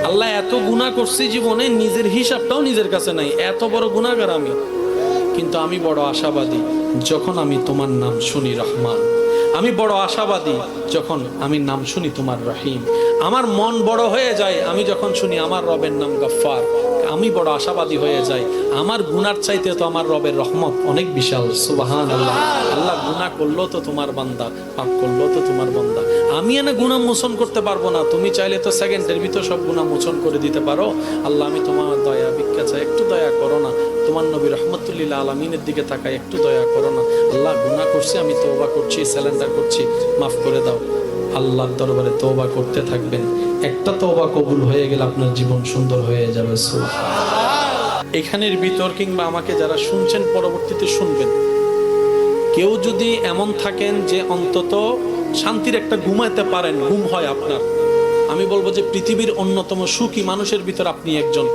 আল্লাহ এত গুনাহ করছি জীবনে, নিজের হিসাবটাও নিজের কাছে নাই, এত বড় গুনাহগার আমি। কিন্তু আমি বড় আশাবাদী যখন আমি তোমার নাম শুনি রহমান, আমি বড় আশাবাদী যখন আমি নাম শুনি তোমার রহিম। আমার মন বড় হয়ে যায় আমি যখন শুনি আমার রবের নাম গফফার। আমি বড় আশাবাদী হয়ে যাই, আমার গুনার চাইতে তো আমার রবের রহমত অনেক বিশাল। সুবহানাল্লাহ। আল্লাহ গুনাহ করলো তো তোমার বান্দা, পাপ করলো তো তোমার বান্দা। আমি এনে গুনাহ মোচন করতে পারবো না, তুমি চাইলে তো সেকেন্ডের ভিতর সব গুনাহ মোচন করে দিতে পারো। আল্লাহ আমি তোমার দয়া ভিক্ষা চাই, একটু দয়া করো না। তোমার নবী রহমতুল্লিল আলমিনের দিকে তাকাই, একটু দয়া করো না। আল্লাহ গুনাহ করছি, আমি তওবা করছি, সারেন্ডার করছি, মাফ করে দাও। আল্লাহর দরবারে তওবা করতে থাকবেন, একটা তওবা কবুল হয়ে গেলে আপনার জীবন সুন্দর হয়ে যাবে। সুবহানাল্লাহ। এখানের ভিতর কিংবা আমাকে যারা শুনছেন পরবর্তীতে শুনবেন, কেউ যদি এমন থাকেন যে অন্তত শান্তির একটা ঘুমাইতে পারেন, ঘুম হয় আপনার, আমি বলবো যে পৃথিবীর অন্যতম সুখী মানুষের ভিতর আপনি একজন।